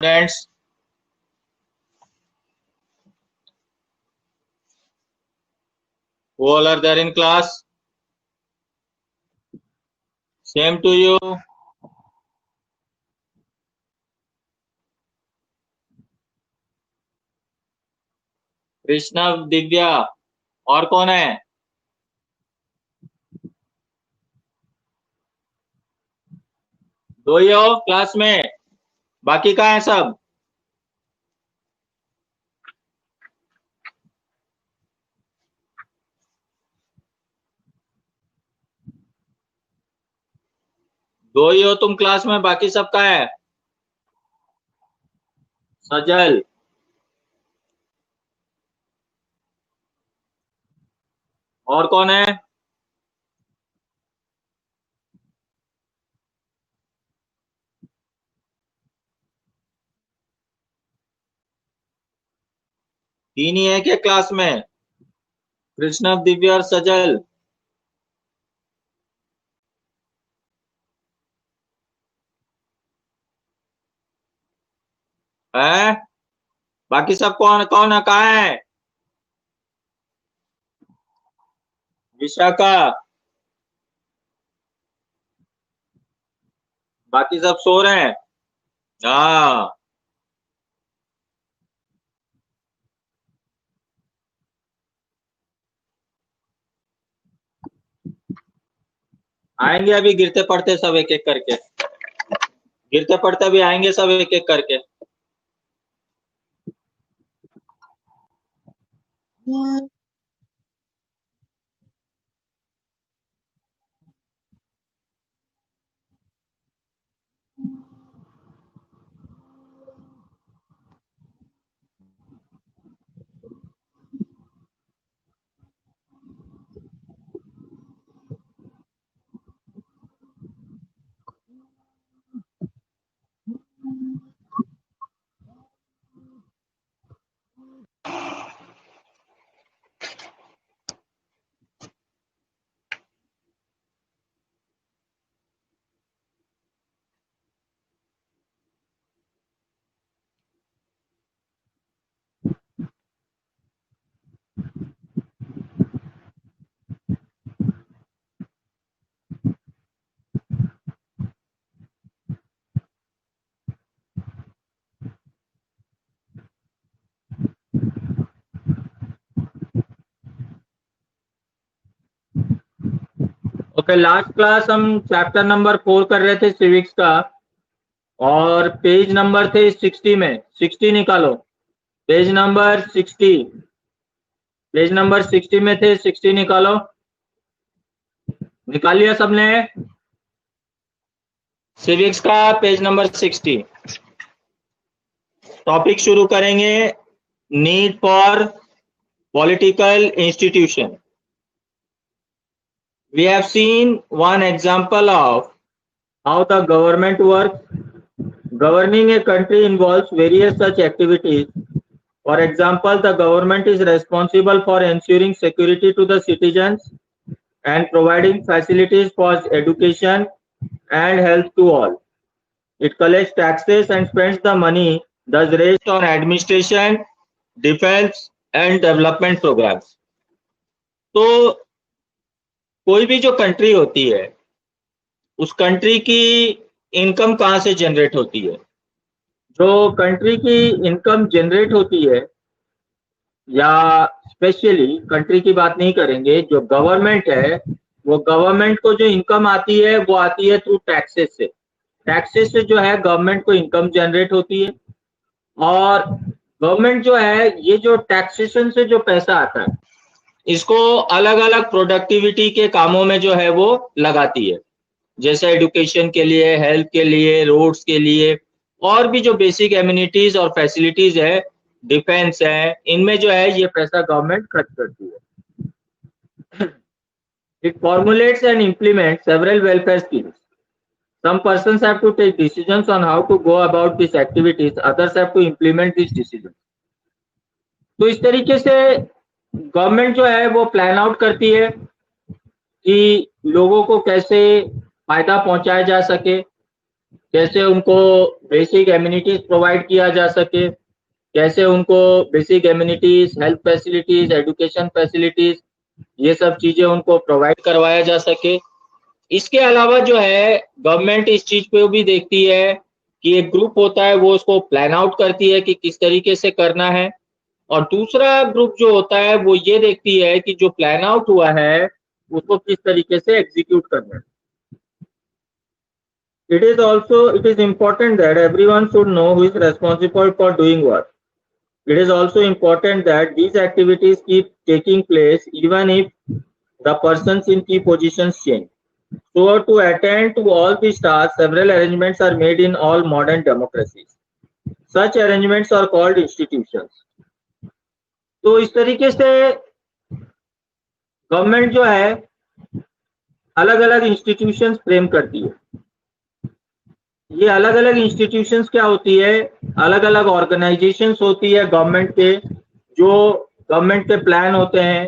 Students, who all are there in class? Same to you. Krishna, Divya, और कौन है? दो ही हो क्लास में, बाकी कहाँ है सब? दो ही हो तुम क्लास में, बाकी सब कहाँ है? सजल, और कौन है? तीन ही है क्या क्लास में? कृष्णा, दिव्या और सजल। है? बाकी सब कौन कौन है, कहाँ है? विशाखा, बाकी सब सो रहे हैं। हाँ, आएंगे अभी गिरते पड़ते सब एक एक करके। गिरते पड़ते भी आएंगे सब एक एक करके। ओके, लास्ट क्लास हम चैप्टर नंबर 4 कर रहे थे सिविक्स का, और पेज नंबर थे 60 में। 60 निकालो, पेज नंबर 60। पेज नंबर 60 में थे, 60 निकालो। निकाल लिया सबने? सिविक्स का पेज नंबर 60। टॉपिक शुरू करेंगे, need for political institution. We have seen one example of how the government works. Governing a country involves various such activities. For example, the government is responsible for ensuring security to the citizens and providing facilities for education and health to all. It collects taxes and spends the money thus raised on administration, defense and development programs. तो कोई भी जो country होती है, उस country की income कहाँ से जनरेट होती है? जो कंट्री की इनकम जनरेट होती है, या स्पेशली कंट्री की बात नहीं करेंगे, जो गवर्नमेंट है, वो गवर्नमेंट को जो इनकम आती है वो आती है थ्रू टैक्सेस से। टैक्सेस से जो है गवर्नमेंट को इनकम जनरेट होती है, और गवर्नमेंट जो है ये जो टैक्सेशन से जो पैसा आता है इसको अलग अलग प्रोडक्टिविटी के कामों में जो है वो लगाती है, जैसे एजुकेशन के लिए, हेल्थ के लिए, रोड्स के लिए, और भी जो बेसिक एम्यूनिटीज और फैसिलिटीज है, डिफेंस है, इनमें जो है ये पैसा गवर्नमेंट खर्च करती है। It formulates and implement several welfare schemes. Some persons have to take decisions on how to go about these activities. Others have to implement these decisions. तो इस तरीके से गवर्नमेंट जो है वो प्लान आउट करती है कि लोगों को कैसे फायदा पहुंचाया जा सके, कैसे उनको बेसिक एमिनिटीज प्रोवाइड किया जा सके, कैसे उनको basic amenities, health facilities, education facilities, ये सब चीजें उनको प्रोवाइड करवाया जा सके। इसके अलावा जो है गवर्नमेंट इस चीज पे भी देखती है कि एक ग्रुप होता है वो उसको प्लान आउट करती है कि किस तरीके से करना है, और दूसरा ग्रुप जो होता है वो ये देखती है कि जो प्लान आउट हुआ है उसको किस तरीके से एग्जीक्यूट करना है। It is important that everyone should know who is responsible for doing what. It is also important that these activities keep taking place even if the persons in key positions change. So to attend to all these tasks, several arrangements are made in all modern democracies. Such arrangements are called institutions. तो इस तरीके से government जो है अलग अलग institutions frame करती है। ये अलग अलग इंस्टीट्यूशंस क्या होती है, अलग अलग ऑर्गेनाइजेशंस होती है गवर्नमेंट के, जो गवर्नमेंट के प्लान होते हैं,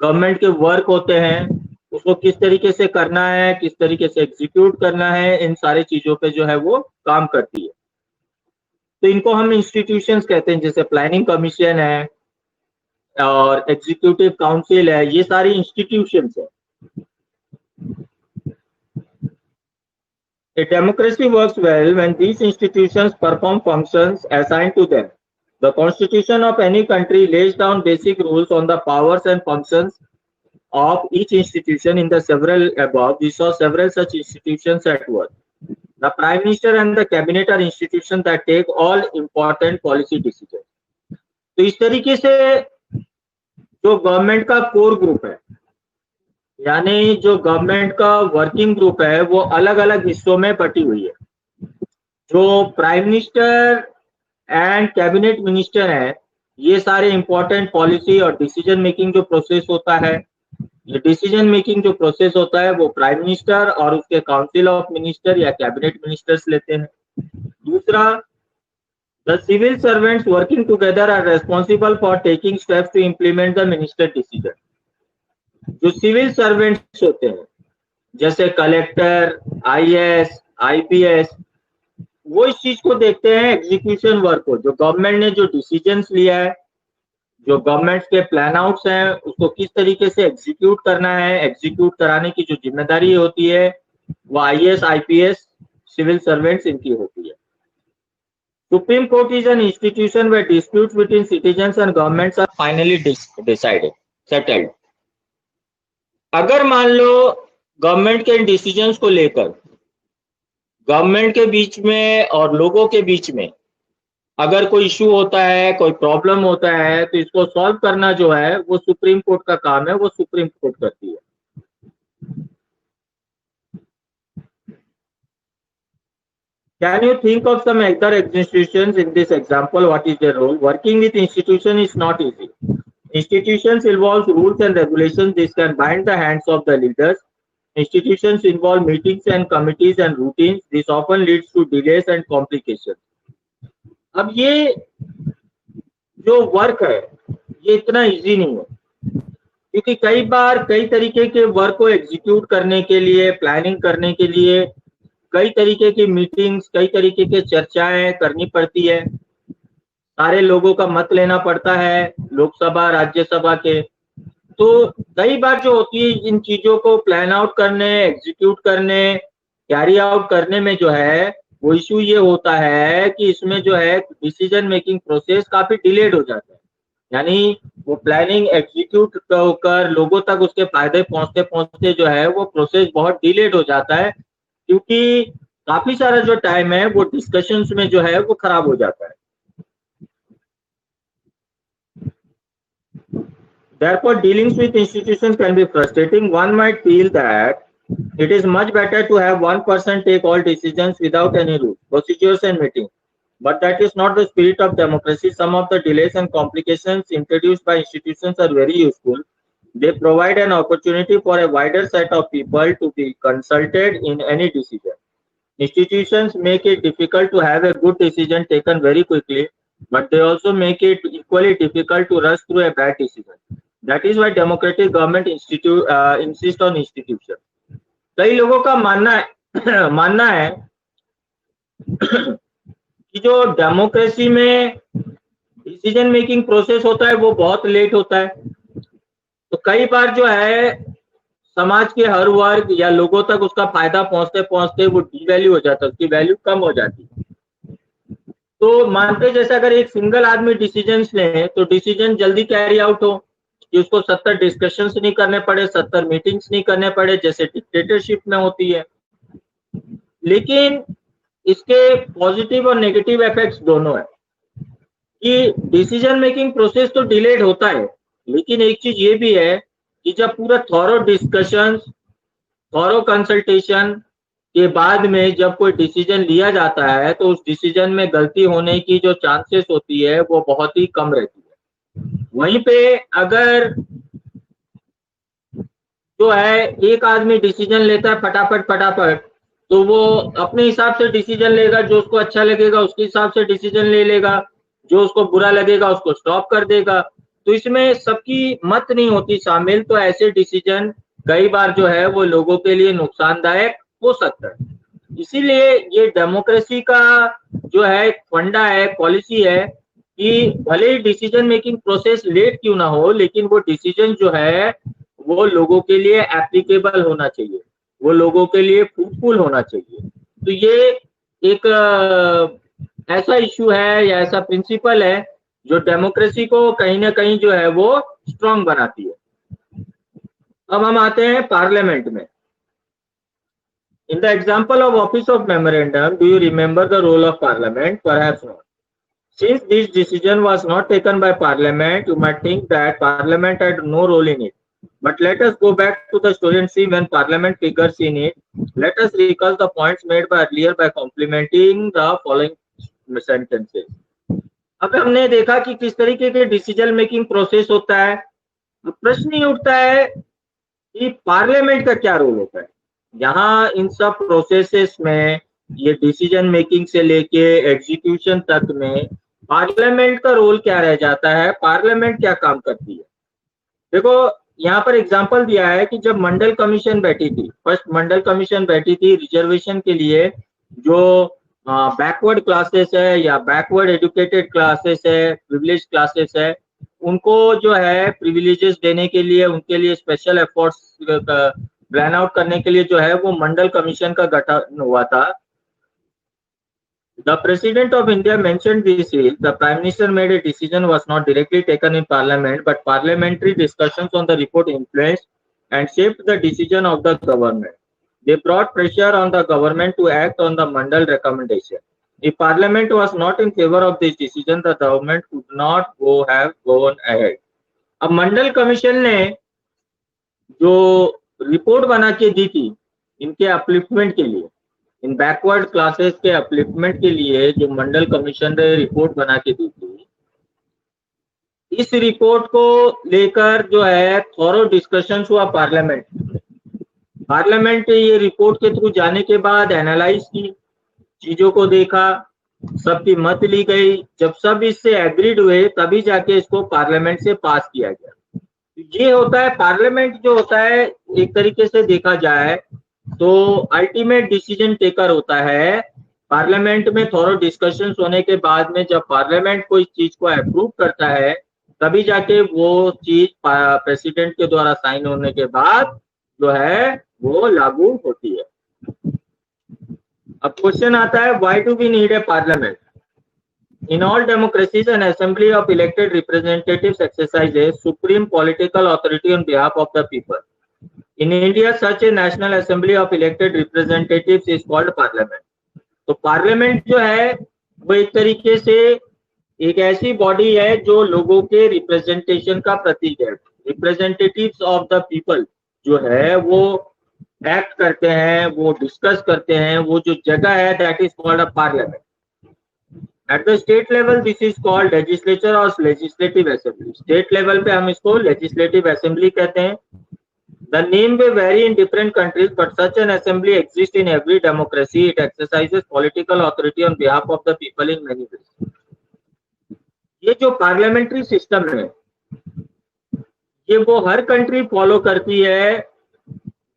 गवर्नमेंट के वर्क होते हैं, उसको किस तरीके से करना है, किस तरीके से एग्जीक्यूट करना है, इन सारी चीजों पे जो है वो काम करती है। तो इनको हम इंस्टीट्यूशंस कहते हैं, जैसे प्लानिंग कमीशन है और एग्जीक्यूटिव काउंसिल है, ये सारी इंस्टीट्यूशंस है। A democracy works well when these institutions perform functions assigned to them. The constitution of any country lays down basic rules on the powers and functions of each institution. In the several above, we saw several such institutions at work. The Prime Minister and the Cabinet are institutions that take all important policy decisions. तो इस तरीके से जो government का core group है, यानी जो government का वर्किंग ग्रुप है, वो अलग अलग हिस्सों में बटी हुई है। जो prime minister and cabinet minister है, ये सारे इंपॉर्टेंट पॉलिसी और डिसीजन मेकिंग जो प्रोसेस होता है, ये डिसीजन मेकिंग जो प्रोसेस होता है वो प्राइम मिनिस्टर और उसके काउंसिल ऑफ मिनिस्टर या कैबिनेट मिनिस्टर्स लेते हैं। दूसरा, the civil servants working together are responsible for taking steps to implement the minister decision. जो सिविल सर्वेंट्स होते हैं जैसे कलेक्टर, आईएएस, आईपीएस, वो इस चीज को देखते हैं, एग्जीक्यूशन वर्क को, जो गवर्नमेंट ने जो डिसीजंस लिया है, जो गवर्नमेंट के प्लान आउट्स हैं, उसको किस तरीके से एग्जीक्यूट करना है, एग्जीक्यूट कराने की जो जिम्मेदारी होती है वो आईएएस, आईपीएस, सिविल सर्वेंट्स इनकी होती है। Supreme court is an institution where disputes between citizens and governments are finally decided, settled. अगर मान लो गवर्नमेंट के डिसीजंस को लेकर गवर्नमेंट के बीच में और लोगों के बीच में अगर कोई इशू होता है, कोई प्रॉब्लम होता है, तो इसको सॉल्व करना जो है वो सुप्रीम कोर्ट का काम है, वो सुप्रीम कोर्ट करती है। Can you think of some other institutions in this example? What is their role? Working with institution is not easy. Institutions involve rules and regulations. This can bind the hands of the leaders. Institutions involve meetings and committees and routines. This often leads to delays and complications. अब ये जो work है ये इतना easy नहीं है, क्योंकि कई बार कई तरीके के वर्क को एग्जीक्यूट करने के लिए, प्लानिंग करने के लिए कई तरीके की मीटिंग्स, कई तरीके के चर्चाएं करनी पड़ती है, सारे लोगों का मत लेना पड़ता है, लोकसभा, राज्यसभा के। तो कई बार जो होती है इन चीजों को प्लान आउट करने, एग्जीक्यूट करने, कैरी आउट करने में जो है वो इशू ये होता है कि इसमें जो है डिसीजन मेकिंग प्रोसेस काफी डिलेड हो जाता है, यानी वो प्लानिंग एग्जीक्यूट कर लोगों तक उसके फायदे पहुंचते पहुंचते जो है वो प्रोसेस बहुत डिलेड हो जाता है, क्योंकि काफी सारा जो टाइम है वो डिस्कशंस में जो है वो खराब हो जाता है। Therefore, dealings with institutions can be frustrating. One might feel that it is much better to have one person take all decisions without any rules, procedures and meetings. But that is not the spirit of democracy. Some of the delays and complications introduced by institutions are very useful. They provide an opportunity for a wider set of people to be consulted in any decision. Institutions make it difficult to have a good decision taken very quickly, but they also make it equally difficult to rush through a bad decision. That is why democratic government insist on institution. कई लोगों का मानना है कि जो democracy में decision making process होता है वो बहुत लेट होता है। तो कई बार जो है समाज के हर वर्ग या लोगों तक उसका फायदा पहुंचते पहुंचते वो डीवैल्यू हो जाता है, उसकी वैल्यू कम हो जाती है। तो मानते जैसे अगर एक सिंगल आदमी डिसीजन ले तो डिसीजन जल्दी कैरी आउट हो, कि उसको 70 डिस्कशंस नहीं करने पड़े, 70 मीटिंग्स नहीं करने पड़े जैसे डिक्टेटरशिप में होती है। लेकिन इसके पॉजिटिव और नेगेटिव इफेक्ट्स दोनों है कि डिसीजन मेकिंग प्रोसेस तो डिलेड होता है, लेकिन एक चीज ये भी है कि जब पूरा थॉरो डिस्कशन, थॉरो कंसल्टेशन के बाद में जब कोई डिसीजन लिया जाता है तो उस डिसीजन में गलती होने की जो चांसेस होती है वो बहुत ही कम रहती है। वहीं पे अगर जो है एक आदमी डिसीजन लेता है फटाफट फटाफट, तो वो अपने हिसाब से डिसीजन लेगा, जो उसको अच्छा लगेगा उसके हिसाब से डिसीजन ले लेगा, जो उसको बुरा लगेगा उसको स्टॉप कर देगा। तो इसमें सबकी मत नहीं होती शामिल, तो ऐसे डिसीजन कई बार जो है वो लोगों के लिए नुकसानदायक हो सकता है। इसीलिए ये डेमोक्रेसी का जो है फंडा है, पॉलिसी है कि भले ही डिसीजन मेकिंग प्रोसेस लेट क्यों ना हो, लेकिन वो डिसीजन जो है वो लोगों के लिए एप्लीकेबल होना चाहिए, वो लोगों के लिए फ्रूटफुल होना चाहिए। तो ये एक ऐसा इश्यू है या ऐसा प्रिंसिपल है जो डेमोक्रेसी को कहीं ना कहीं जो है वो स्ट्रांग बनाती है। अब हम आते हैं पार्लियामेंट में। In the example of Office of Memorandum, do you remember the role of Parliament? Perhaps not. Since this decision was not taken by Parliament, you might think that Parliament had no role in it. But let us go back to the story and see when Parliament figures in it. Let us recall the points made by earlier by complementing the following sentences. अब हमने देखा कि किस तरीके के decision making process होता है। प्रश्न ये उठता है कि पार्लियामेंट का क्या रोल होता है यहाँ इन सब प्रोसेसेस में, ये डिसीजन मेकिंग से लेके एग्जीक्यूशन तक में पार्लियामेंट का रोल क्या रह जाता है, पार्लियामेंट क्या काम करती है। देखो यहाँ पर एग्जांपल दिया है कि जब मंडल कमीशन बैठी थी, फर्स्ट मंडल कमीशन बैठी थी रिजर्वेशन के लिए, जो बैकवर्ड क्लासेस है या बैकवर्ड एजुकेटेड क्लासेस है, प्रिविलेज क्लासेस है, उनको जो है प्रिविलेजेस देने के लिए, उनके लिए स्पेशल एफर्ट्स प्लान आउट करने के लिए जो है वो मंडल कमीशन का गठन हुआ था। The President of India mentioned this is the Prime Minister made a decision was not directly taken in Parliament, but parliamentary discussions on the report influenced and shaped the decision of the government. They brought pressure on the government to act on the Mandal recommendation. If Parliament was not in favor of this decision, the government could not have gone ahead. अब मंडल commission ने जो report बना के दी थी इनके upliftment के लिए, इन backward classes के अपलिफ्टमेंट के लिए जो मंडल कमीशन ने रिपोर्ट बना के दी थी, इस रिपोर्ट को लेकर जो है थॉरो डिस्कशंस हुआ पार्लियामेंट। पार्लियामेंट ये रिपोर्ट के थ्रू जाने के बाद एनालाइज की, चीजों को देखा, सबकी मत ली गई, जब सब इससे एग्रीड हुए तभी जाके इसको पार्लियामेंट से पास किया गया। ये होता है पार्लियामेंट जो होता है, एक तरीके से देखा जाए तो अल्टीमेट डिसीजन टेकर होता है। पार्लियामेंट में थोड़ा डिस्कशंस होने के बाद में जब पार्लियामेंट कोई चीज को अप्रूव करता है तभी जाके वो चीज प्रेसिडेंट के द्वारा साइन होने के बाद जो है वो लागू होती है। अब क्वेश्चन आता है, why do we need a parliament? In all democracies, an assembly of elected representatives exercises supreme political authority on behalf of the people. In India, such a national assembly of elected representatives is called parliament. तो parliament जो है वो एक तरीके से एक ऐसी body है जो लोगों के रिप्रेजेंटेशन का प्रतीक है। रिप्रेजेंटेटिव्स ऑफ द पीपल जो है वो एक्ट करते हैं, वो डिस्कस करते हैं, वो जो जगह है that is called a parliament. At the state level this is called legislature और लेजिस्लेटिव असेंबली। स्टेट लेवल पे हम इसको लेजिस्लेटिव असेंबली कहते हैं। The name may vary in different countries, but such an assembly exists in every democracy. It exercises political authority on behalf of the people in many ways. ये जो parliamentary system है ये वो हर country follow करती है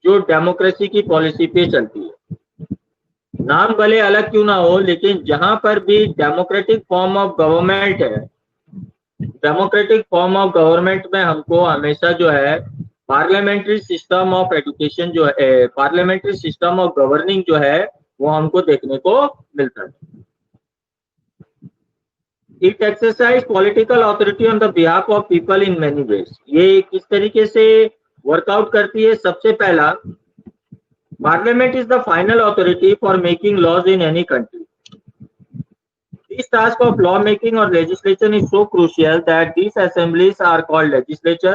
जो democracy की policy पे चलती है। नाम भले अलग क्यों ना हो, लेकिन जहां पर भी डेमोक्रेटिक फॉर्म ऑफ गवर्नमेंट है, डेमोक्रेटिक फॉर्म ऑफ गवर्नमेंट में हमको हमेशा जो है पार्लियामेंट्री सिस्टम ऑफ एजुकेशन जो है, पार्लियामेंट्री सिस्टम ऑफ गवर्निंग जो है वो हमको देखने को मिलता है। It exercise political authority on the behalf of people in many ways. ये किस तरीके से वर्कआउट करती है? सबसे पहला, parliament is the final authority for making laws in any country. This task of law making or legislation is so crucial that these assemblies are called legislature.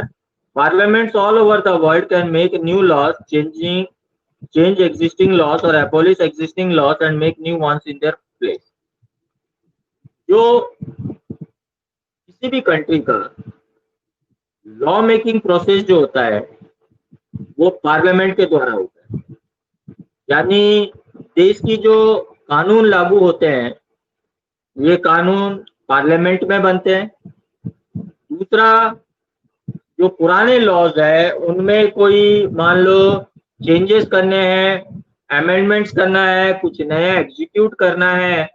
Parliaments all over the world can make new laws, change existing laws or abolish existing laws and make new ones in their place. जो किसी भी country का law making process जो होता है वो parliament के द्वारा होता है, यानी देश की जो कानून लागू होते हैं ये कानून पार्लियामेंट में बनते हैं। दूसरा, जो पुराने लॉज है उनमें कोई मान लो चेंजेस करने हैं, अमेंडमेंट्स करना है, कुछ नया एग्जीक्यूट करना है,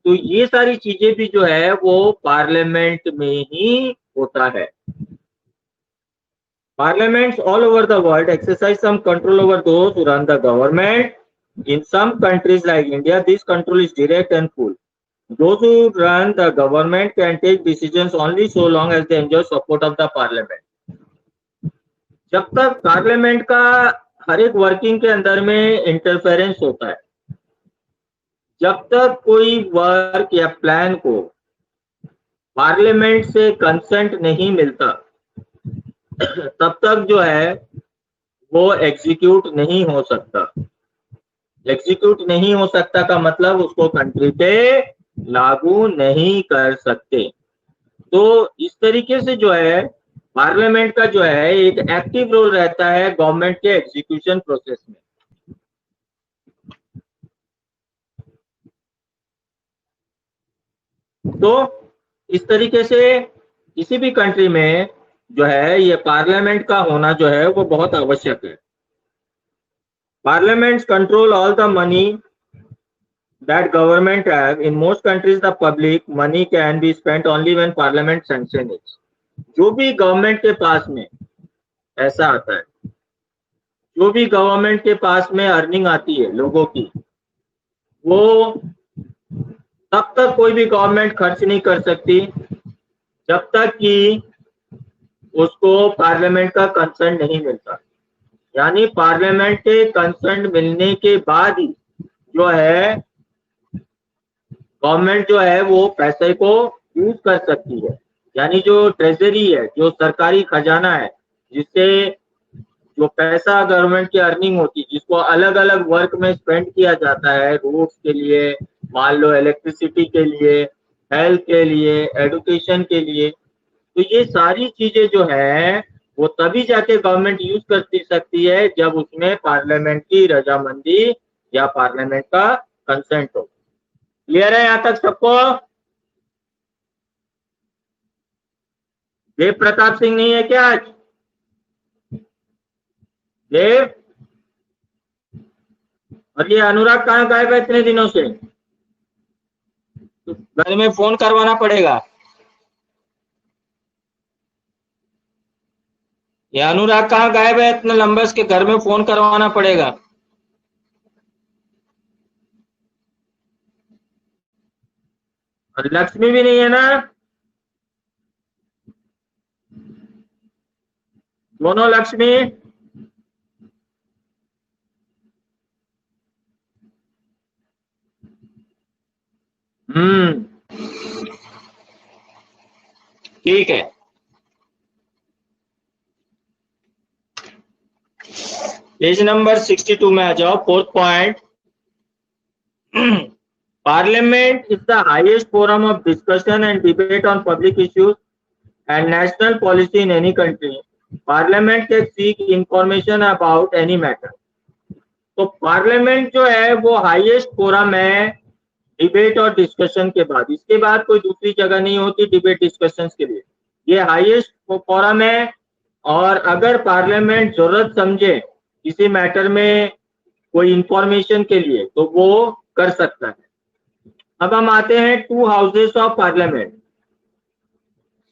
तो ये सारी चीजें भी जो है वो पार्लियामेंट में ही होता है। Parliaments all over the world exercise some control over those who run the government. In some countries like India, this control is direct and full. Those who run the government can take decisions only so long as they enjoy support of the parliament. जब तक parliament का हर एक working के अंदर में interference होता है, जब तक कोई वर्क या प्लान को पार्लियामेंट से कंसेंट नहीं मिलता तब तक जो है वो एग्जीक्यूट नहीं हो सकता। एग्जीक्यूट नहीं हो सकता का मतलब उसको कंट्री पे लागू नहीं कर सकते। तो इस तरीके से जो है पार्लियामेंट का जो है एक एक्टिव रोल रहता है गवर्नमेंट के एग्जीक्यूशन प्रोसेस में। तो इस तरीके से किसी भी कंट्री में जो है ये पार्लियामेंट का होना जो है वो बहुत आवश्यक है। Parliaments control all the money that government have. In most countries the public money can be spent only when parliament sanction it. जो भी गवर्नमेंट के पास में ऐसा आता है, जो भी गवर्नमेंट के पास में अर्निंग आती है लोगों की, वो तब तक कोई भी गवर्नमेंट खर्च नहीं कर सकती जब तक कि उसको पार्लियामेंट का कंसर्न नहीं मिलता। यानी पार्लियामेंट के कंसर्न मिलने के बाद ही जो है गवर्नमेंट जो है वो पैसे को यूज कर सकती है। यानी जो ट्रेजरी है, जो सरकारी खजाना है, जिससे जो पैसा गवर्नमेंट की अर्निंग होती है, जिसको अलग अलग वर्क में स्पेंड किया जाता है, रोड्स के लिए, मान लो इलेक्ट्रिसिटी के लिए, हेल्थ के लिए, एजुकेशन के लिए, तो ये सारी चीजें जो है वो तभी जाके गवर्नमेंट यूज कर सकती है जब उसमें पार्लियामेंट की रजामंदी या पार्लियामेंट का कंसेंट हो। क्लियर है यहां तक सबको? देव प्रताप सिंह नहीं है क्या आज? देव और ये अनुराग कहाँ गायब है इतने दिनों से? तो घर में फोन करवाना पड़ेगा। ये अनुराग कहाँ गायब है इतने लंबे, इसके घर में फोन करवाना पड़ेगा। और लक्ष्मी भी नहीं है ना? दोनों लक्ष्मी? ठीक है। पेज नंबर 62 में आ जाओ। 4th point, Parliament is the highest forum of discussion and debate on public issues and national policy in any country. Parliament can seek information about any matter. तो पार्लियामेंट जो है वो हाईएस्ट फोरम है debate और discussion के बाद। इसके बाद कोई दूसरी जगह नहीं होती डिबेट डिस्कशंस के लिए, ये हाईएस्ट फोरम है। और अगर पार्लियामेंट जरूरत समझे किसी मैटर में कोई इंफॉर्मेशन के लिए तो वो कर सकता है। अब हम आते हैं two houses of parliament.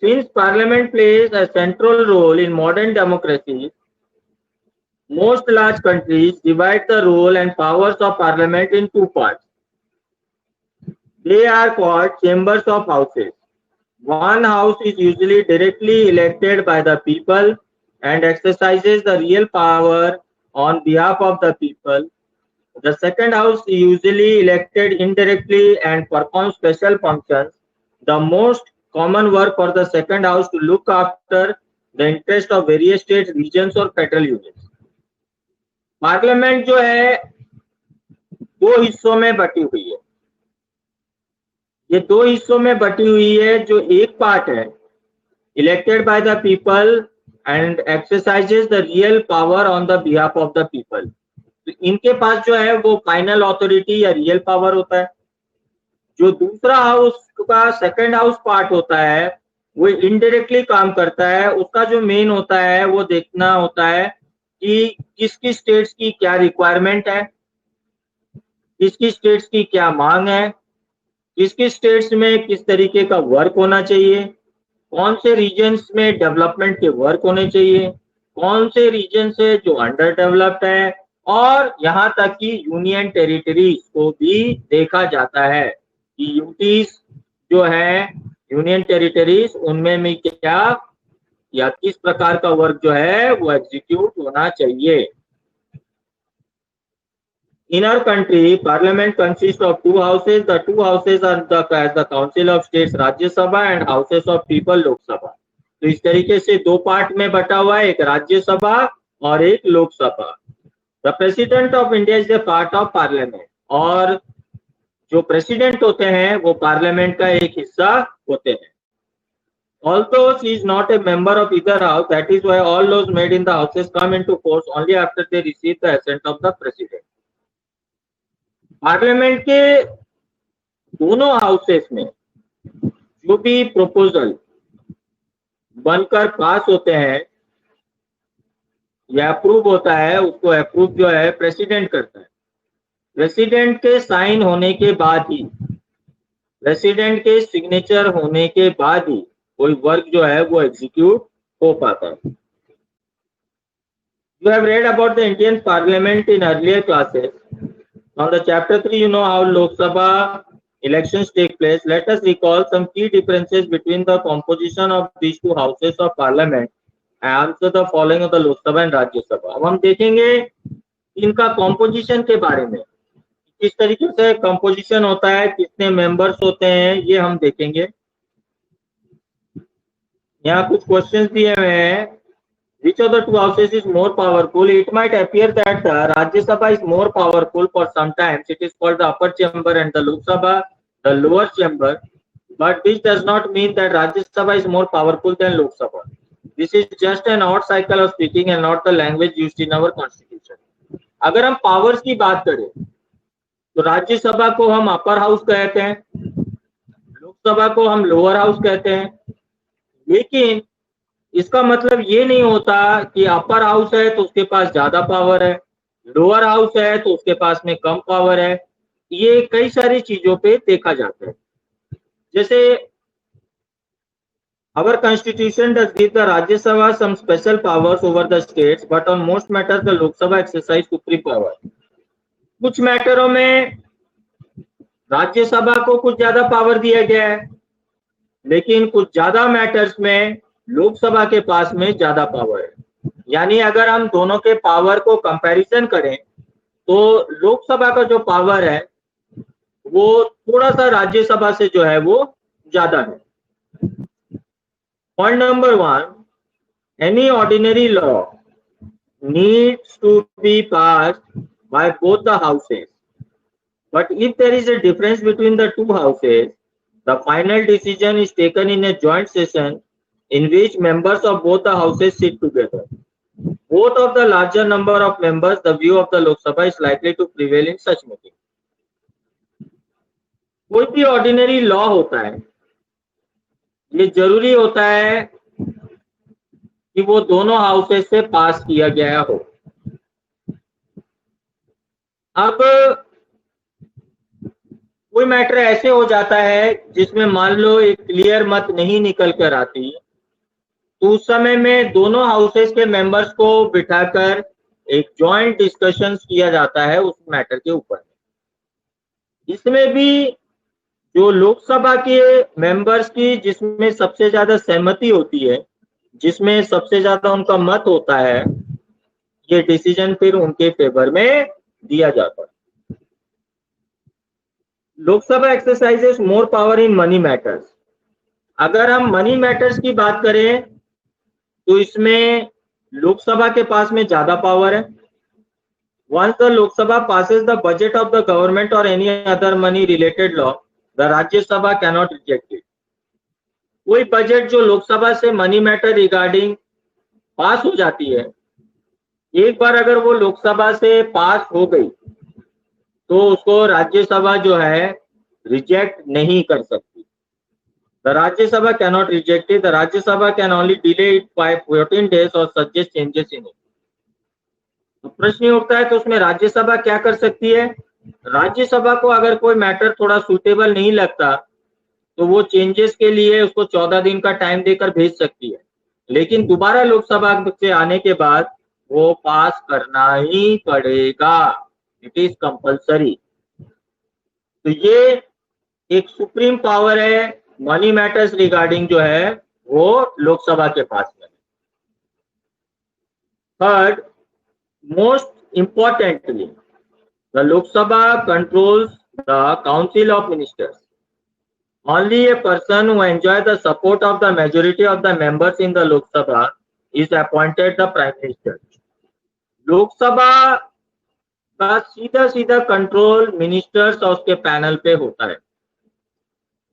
Since parliament plays a central role in modern democracy, most large countries divide the role and powers of parliament in two parts. They are called chambers of houses. One house is usually directly elected by the people and exercises the real power on behalf of the people. The second house is usually elected indirectly and performs special functions. The most common work for the second house to look after the interest of various states, regions or federal unions. Parliament जो है दो हिस्सों में बटी हुई है। ये दो हिस्सों में बटी हुई है। जो एक पार्ट है elected by the people and exercises the real power on the behalf of the people, तो इनके पास जो है वो फाइनल अथॉरिटी या रियल पावर होता है। जो दूसरा हाउस का सेकंड हाउस पार्ट होता है वो इनडायरेक्टली काम करता है। उसका जो मेन होता है वो देखना होता है कि किसकी स्टेट्स की क्या रिक्वायरमेंट है, किसकी स्टेट्स की क्या मांग है, किसकी स्टेट्स में किस तरीके का वर्क होना चाहिए, कौन से रीजन्स में डेवलपमेंट के वर्क होने चाहिए, कौन से रीजन से जो अंडर डेवलप्ड है, और यहाँ तक कि यूनियन टेरिटरीज को भी देखा जाता है कि यूटीज जो है यूनियन टेरिटरीज उनमें में क्या या किस प्रकार का वर्क जो है वो एग्जीक्यूट होना चाहिए। In our country, Parliament consists of two houses. The two houses are the Council of States राज्य सभा and Houses of People लोक सभा। तो इस तरीके से दो पार्ट में बटा हुआ है, एक राज्य सभा और एक लोक सभा। The President of India is a part of Parliament, और जो प्रेसिडेंट होते हैं वो पार्लियामेंट का एक हिस्सा होते हैं। Although she is not a member of either house, that is why all laws made in the houses come into force only after they receive the assent of the president. Parliament के दोनों houses में जो भी proposal बनकर पास होते हैं या approve होता है उसको अप्रूव जो है प्रेसिडेंट करता है। प्रेसिडेंट के साइन होने के बाद ही, प्रेसिडेंट के सिग्नेचर होने के बाद ही कोई वर्क जो है वो एग्जीक्यूट हो पाता है। You have read about the Indian Parliament in earlier classes. From the chapter 3, you know how Lok Sabha elections take place. Let us recall some key differences between the composition of these two houses of Parliament and also the following of the Lok Sabha and Rajya Sabha. अब हम देखेंगे इनका composition के बारे में, किस तरीके से composition होता है, कितने members होते हैं, ये हम देखेंगे। यहाँ कुछ क्वेश्चंस दिए हुए हैं। Which of the two houses is more powerful? It might appear that the Rajya Sabha is more powerful. For sometimes it is called the upper chamber and the Lok Sabha the lower chamber, but this does not mean that Rajya Sabha is more powerful than Lok Sabha. This is just an odd cycle of speaking and not the language used in our constitution. अगर हम powers की बात करें तो राज्य सभा को हम अपर हाउस कहते हैं, लोक सभा को हम लोअर हाउस कहते हैं, लेकिन इसका मतलब ये नहीं होता कि अपर हाउस है तो उसके पास ज्यादा पावर है, लोअर हाउस है तो उसके पास में कम पावर है। ये कई सारी चीजों पे देखा जाता है। जैसे our constitution does give the Rajya Sabha some special powers over the states, but on most matters the Lok Sabha exercise supreme power. कुछ मैटरों में राज्य सभा को कुछ ज्यादा पावर दिया गया है, लेकिन कुछ ज्यादा मैटर्स में लोकसभा के पास में ज्यादा पावर है। यानी अगर हम दोनों के पावर को कंपैरिजन करें तो लोकसभा का जो पावर है वो थोड़ा सा राज्यसभा से जो है वो ज्यादा है। Point number 1, any ordinary law needs to be passed by both the houses, but if there is a difference between the two houses, the final decision is taken in a joint session in which members of both the houses sit together. Both of the larger number of members, the view of the Lok Sabha is likely to prevail in such meeting. कोई भी ordinary law होता है, ये जरूरी होता है कि वो दोनों हाउसेस से पास किया गया हो। अब कोई मैटर ऐसे हो जाता है जिसमें मान लो एक क्लियर मत नहीं निकल कर आती, तो उस समय में दोनों हाउसेस के मेंबर्स को बिठाकर एक जॉइंट डिस्कशन किया जाता है उस मैटर के ऊपर। इसमें भी जो लोकसभा के मेंबर्स की जिसमें सबसे ज्यादा सहमति होती है, जिसमें सबसे ज्यादा उनका मत होता है, ये डिसीजन फिर उनके फेवर में दिया जाता है। Lok Sabha exercises more power in money matters. अगर हम मनी मैटर्स की बात करें तो इसमें लोकसभा के पास में ज्यादा पावर है। Once the Lok Sabha passes the budget of the government or any other money related law, the Rajya Sabha cannot reject it. कोई बजट जो लोकसभा से मनी मैटर रिगार्डिंग पास हो जाती है, एक बार अगर वो लोकसभा से पास हो गई तो उसको राज्यसभा जो है रिजेक्ट नहीं कर सकती। The Rajya Sabha cannot reject it. The Rajya Sabha can only delay it by 14 days or suggest changes in it. तो प्रश्न उठता है तो उसमें राज्यसभा क्या कर सकती है? राज्यसभा को अगर कोई मैटर थोड़ा सूटेबल नहीं लगता तो वो चेंजेस के लिए उसको 14 दिन का टाइम देकर भेज सकती है, लेकिन दोबारा लोकसभा से आने के बाद वो पास करना ही पड़ेगा। It is compulsory. तो ये एक सुप्रीम पावर है मनी मैटर्स रिगार्डिंग जो है वो लोकसभा के पास में। Third, most importantly, the Lok Sabha controls the Council of Ministers. Only a person who enjoys the support of the majority of the members in the Lok Sabha is appointed the Prime Minister. लोक सभा का सीधा सीधा control ministers और उसके panel पे होता है।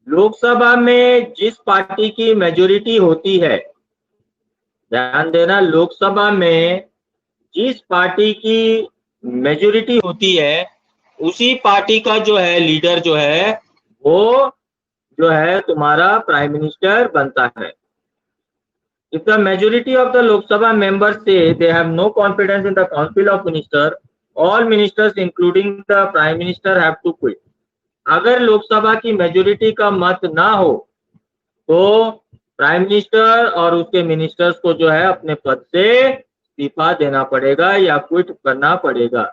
लोकसभा में जिस पार्टी की मेजोरिटी होती है, ध्यान देना, लोकसभा में जिस पार्टी की मेजोरिटी होती है उसी पार्टी का जो है लीडर जो है वो जो है तुम्हारा प्राइम मिनिस्टर बनता है। If the majority of the Lok Sabha members say they have no confidence in the Council of Ministers, all ministers including the Prime Minister have to quit. अगर लोकसभा की मेजोरिटी का मत ना हो तो प्राइम मिनिस्टर और उसके मिनिस्टर्स को जो है अपने पद से इस्तीफा देना पड़ेगा या क्विट करना पड़ेगा।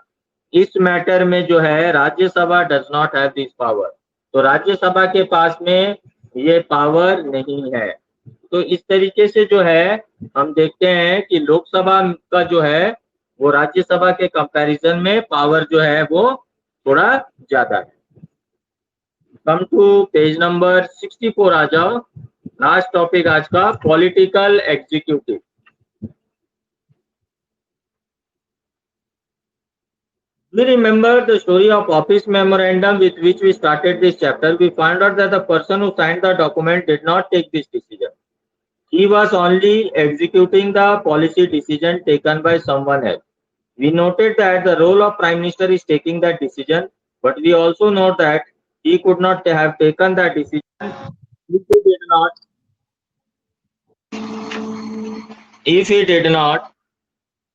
इस मैटर में जो है Rajya Sabha does not have this power. तो राज्यसभा के पास में ये पावर नहीं है। तो इस तरीके से जो है हम देखते हैं कि लोकसभा का जो है वो राज्यसभा के कंपैरिजन में पावर जो है वो थोड़ा ज्यादा है। कम टू पेज नंबर 64 आ जाओ। लास्ट टॉपिक आज का political executive. We remember the story of office memorandum with which we started this chapter. We found out that the person who signed the document did not take this decision. He was only executing the policy decision taken by someone else. We noted that the role of Prime Minister is taking that decision, but we also note that he could not have taken that decision if he did not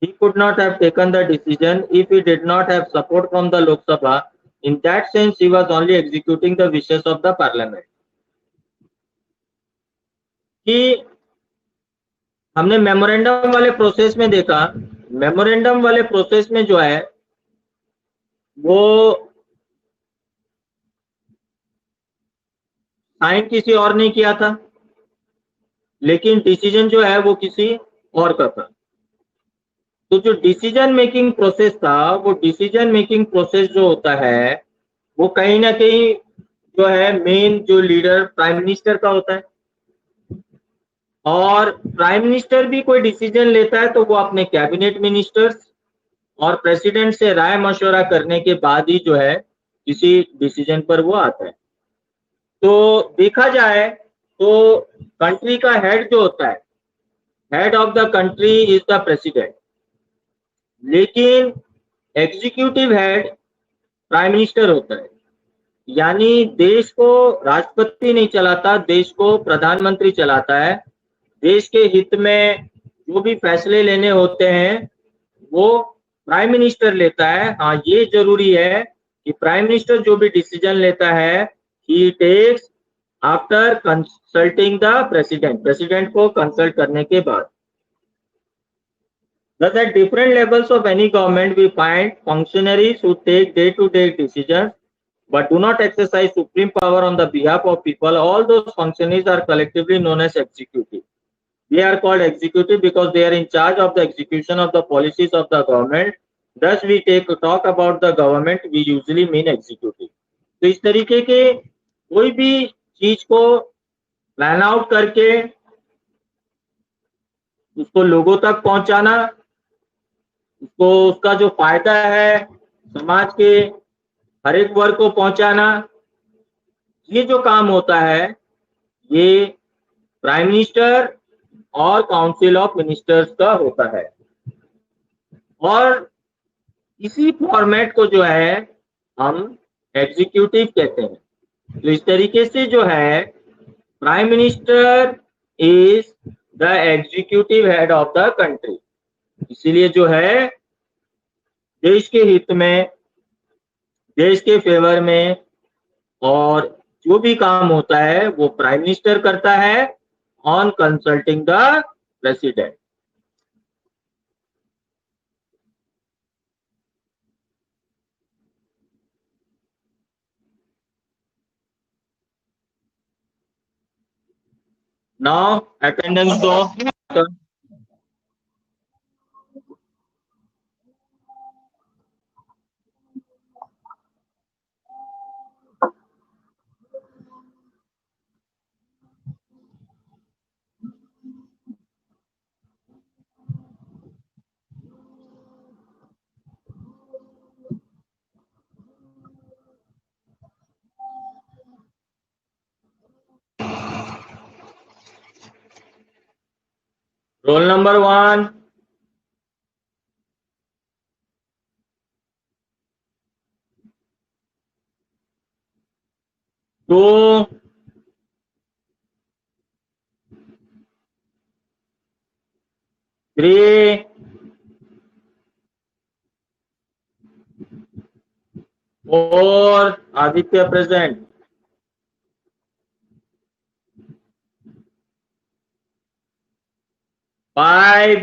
he could not have taken the decision if he did not have support from the Lok Sabha. In that sense, he was only executing the wishes of the parliament. कि हमने memorandum वाले process में देखा, memorandum वाले process में जो है वो साइन किसी और ने किया था, लेकिन डिसीजन जो है वो किसी और का था। तो जो डिसीजन मेकिंग प्रोसेस था, वो डिसीजन मेकिंग प्रोसेस जो होता है वो कहीं ना कहीं जो है मेन जो लीडर प्राइम मिनिस्टर का होता है, और प्राइम मिनिस्टर भी कोई डिसीजन लेता है तो वो अपने कैबिनेट मिनिस्टर्स और प्रेसिडेंट से राय मशवरा करने के बाद ही जो है किसी डिसीजन पर वो आता है। तो देखा जाए तो कंट्री का हेड जो होता है, head of the country is the president, लेकिन एग्जीक्यूटिव हेड प्राइम मिनिस्टर होता है। यानी देश को राष्ट्रपति नहीं चलाता, देश को प्रधानमंत्री चलाता है। देश के हित में जो भी फैसले लेने होते हैं वो प्राइम मिनिस्टर लेता है। हाँ, ये जरूरी है कि प्राइम मिनिस्टर जो भी डिसीजन लेता है ही takes after consulting the president को कंसल्ट करने के बाद। Thus, at different levels of any government, we find functionaries who take day-to-day decisions but do not exercise supreme power on the behalf of people. All those functionaries are collectively known as executive. They are called executive because they are in charge of the execution of the policies of the government. Thus, we talk about the government, we usually mean executive. तो इस तरीके के कोई भी चीज को plan out करके उसको लोगों तक पहुंचाना, उसको उसका जो फायदा है समाज के हर एक वर्ग को पहुंचाना, ये जो काम होता है ये प्राइम मिनिस्टर और काउंसिल ऑफ मिनिस्टर्स का होता है। और इसी फॉर्मेट को जो है हम एग्जीक्यूटिव कहते हैं। तो इस तरीके से जो है prime minister is the executive head of the country. इसीलिए जो है देश के हित में, देश के फेवर में और जो भी काम होता है वो प्राइम मिनिस्टर करता है on consulting the president. Now attendance दो। रोल नंबर 1, 2, 3, 4, आदित्य प्रेजेंट, 5,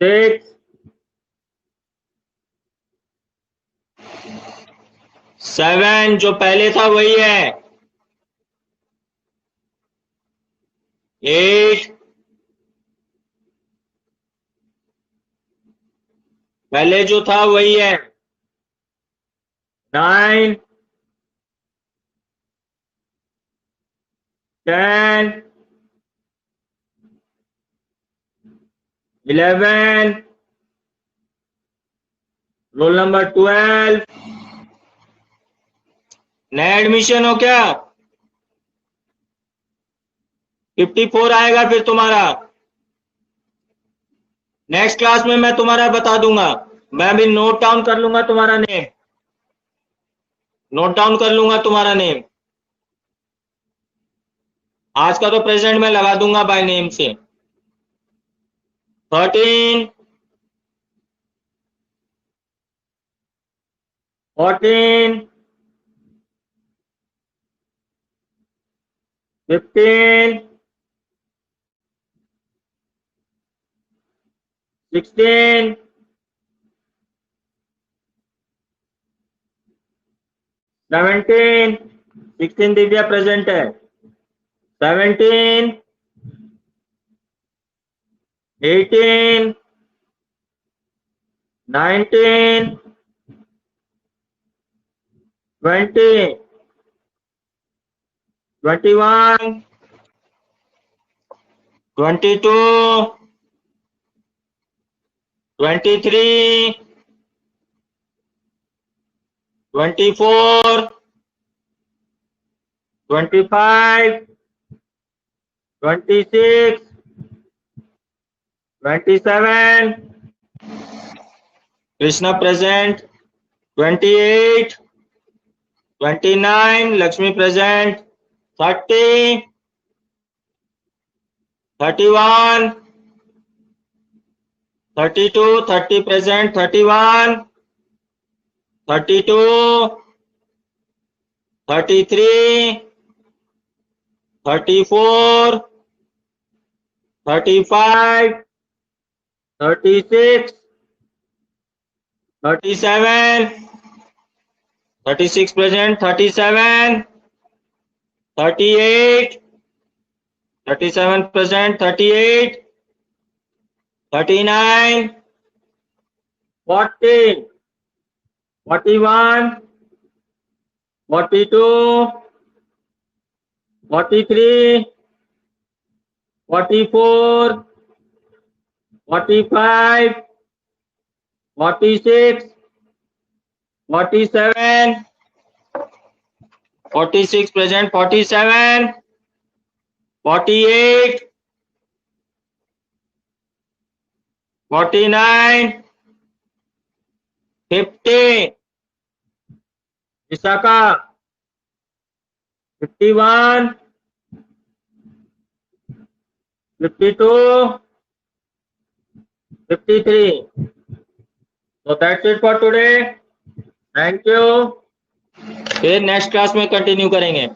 6, 7, जो पहले था वही है, 8, पहले जो था वही है, 9, 10, 11, रोल नंबर 12। नया एडमिशन हो क्या? 54 आएगा फिर तुम्हारा। नेक्स्ट क्लास में मैं तुम्हारा बता दूंगा। मैं भी नोट डाउन कर लूंगा तुम्हारा नेम, नोट डाउन कर लूंगा तुम्हारा नेम। आज का तो प्रेजेंट में लगा दूंगा बाय नेम से। 13, 14, 15, 16, 17, 16 दिव्या प्रेजेंट है, 17, 18, 19, 20, 21, 22, 23, 24, 25, 26, 27, Krishna present, 28, 29, Lakshmi present, 30, 31, 32, 30 present, 31, 32, 33, 34, 35, 36, 37, 36 present, 37, 38, 37 present, 38, 39, 40, 41, 42, 43, 44, 45, 46, 47, 46 present, 47, 48, 49, 50, Visakha, 51, 52, 53. So that's it for today. Thank you. फिर नेक्स्ट क्लास में कंटिन्यू करेंगे.